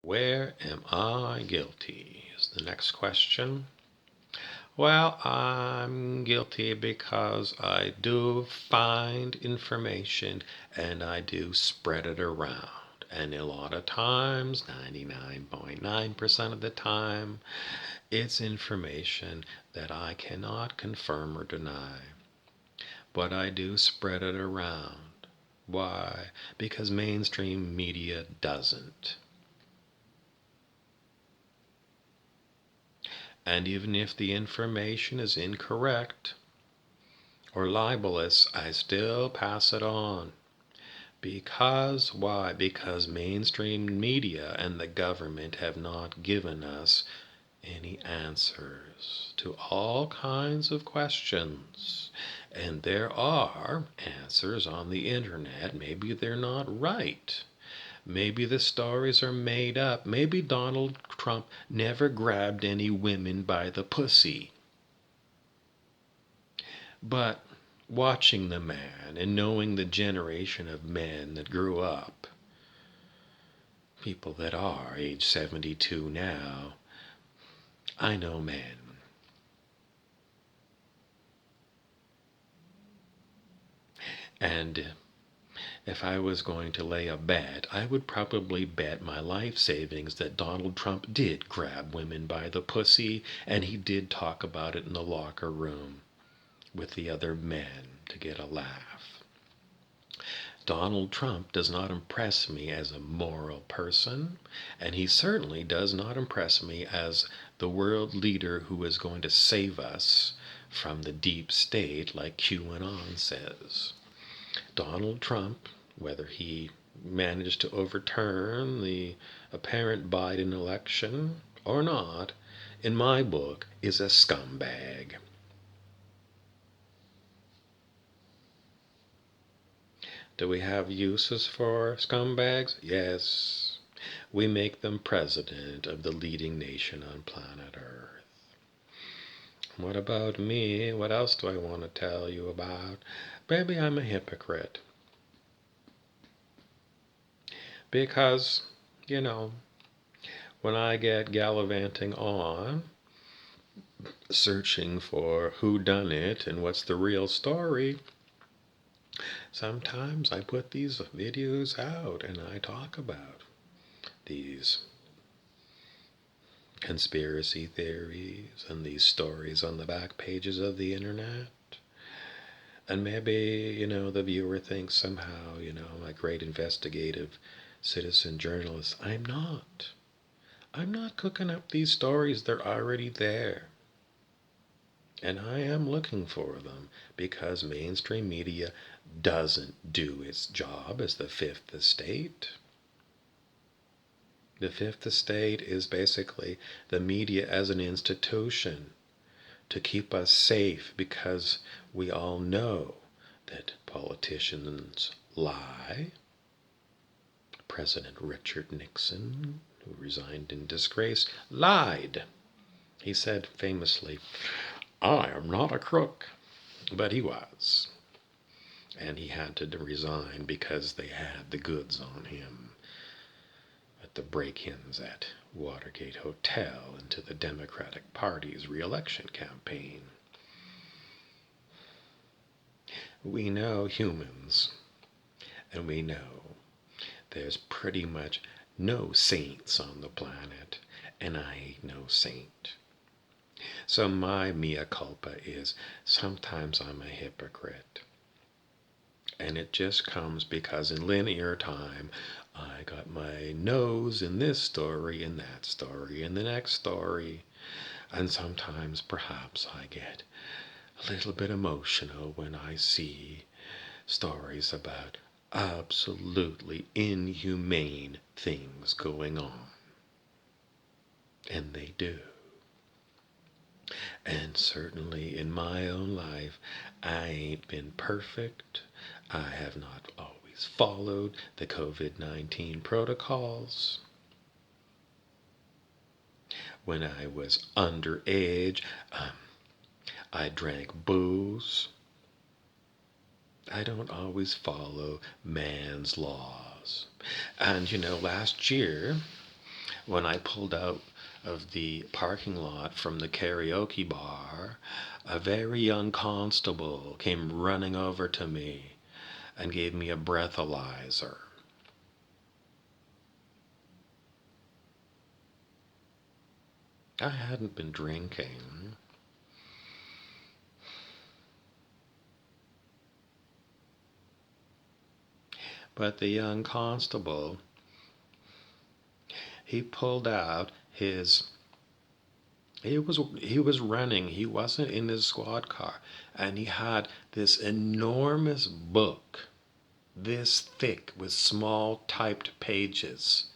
Where am I guilty? Is the next question. Well, I'm guilty because I do find information and I do spread it around. And a lot of times, 99.9% of the time, it's information that I cannot confirm or deny. But I do spread it around. Why? Because mainstream media doesn't. And even if the information is incorrect or libelous, I still pass it on. Because why? Because mainstream media and the government have not given us any answers to all kinds of questions. And there are answers on the internet. Maybe they're not right. Maybe the stories are made up. Maybe Donald Trump never grabbed any women by the pussy. But watching the man and knowing the generation of men that grew up, people that are age 72 now, I know men. And if I was going to lay a bet, I would probably bet my life savings that Donald Trump did grab women by the pussy, and he did talk about it in the locker room with the other men to get a laugh. Donald Trump does not impress me as a moral person, and he certainly does not impress me as the world leader who is going to save us from the deep state like QAnon says. Donald Trump, whether he managed to overturn the apparent Biden election or not, in my book, is a scumbag. Do we have uses for scumbags? Yes. We make them president of the leading nation on planet Earth. What about me? What else do I want to tell you about? Maybe I'm a hypocrite. Because, you know, when I get gallivanting on, searching for who done it and what's the real story, sometimes I put these videos out and I talk about these conspiracy theories and these stories on the back pages of the internet. And maybe, the viewer thinks somehow, a great investigative citizen journalist. I'm not. I'm not cooking up these stories. They're already there. And I am looking for them because mainstream media doesn't do its job as the fifth estate. The fifth estate is basically the media as an institution to keep us safe because we all know that politicians lie. President Richard Nixon, who resigned in disgrace, lied. He said famously, "I am not a crook," but he was. And he had to resign because they had the goods on him at the break-ins at Watergate Hotel into the Democratic Party's re-election campaign. We know humans, and we know there's pretty much no saints on the planet, and I ain't no saint. So my mea culpa is sometimes I'm a hypocrite. And it just comes because in linear time, I got my nose in this story, in that story, in the next story. And sometimes perhaps I get a little bit emotional when I see stories about absolutely inhumane things going on. And they do. And certainly in my own life, I ain't been perfect. I have not always followed the COVID-19 protocols. When I was underage, I drank booze. I don't always follow man's laws. And last year, When I pulled out of the parking lot from the karaoke bar, a very young constable came running over to me and gave me a breathalyzer. I hadn't been drinking, but the young constable, he pulled out his he was running. He wasn't in his squad car, and he had this enormous book, this thick with small typed pages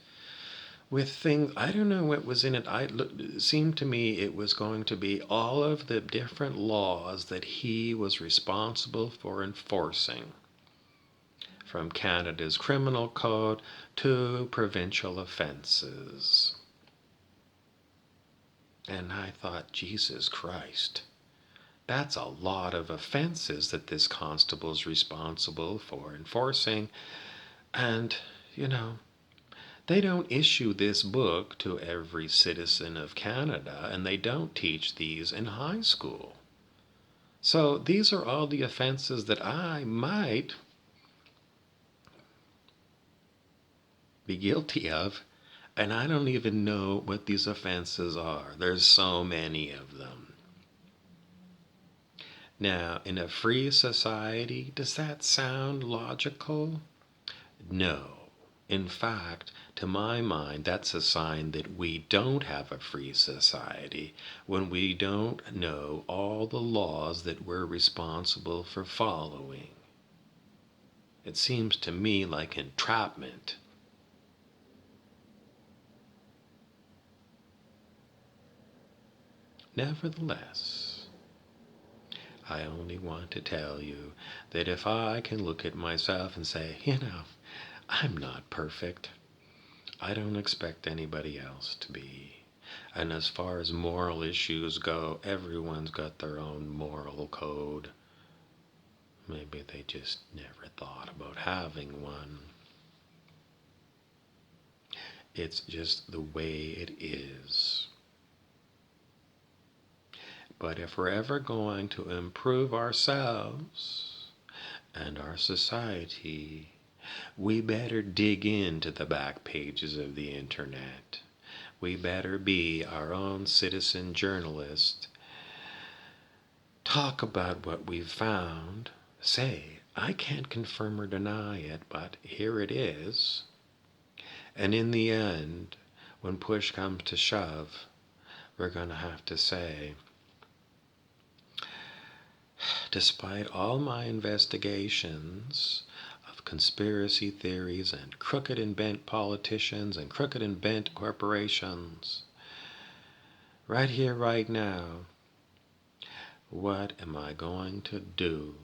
with things. I don't know what was in it. It seemed to me it was going to be all of the different laws that he was responsible for enforcing, from Canada's criminal code to provincial offenses. And I thought, Jesus Christ, that's a lot of offenses that this constable's responsible for enforcing. And, you know, they don't issue this book to every citizen of Canada, and they don't teach these in high school. So these are all the offenses that I might be guilty of, and I don't even know what these offenses are. There's so many of them. Now, in a free society, does that sound logical? No. In fact, to my mind, that's a sign that we don't have a free society when we don't know all the laws that we're responsible for following. It seems to me like entrapment. Nevertheless, I only want to tell you that if I can look at myself and say, I'm not perfect, I don't expect anybody else to be. And as far as moral issues go, everyone's got their own moral code. Maybe they just never thought about having one. It's just the way it is. But if we're ever going to improve ourselves and our society, we better dig into the back pages of the internet. We better be our own citizen journalist. Talk about what we've found. Say, I can't confirm or deny it, but here it is. And in the end, when push comes to shove, we're going to have to say, despite all my investigations of conspiracy theories and crooked and bent politicians and crooked and bent corporations, right here, right now, what am I going to do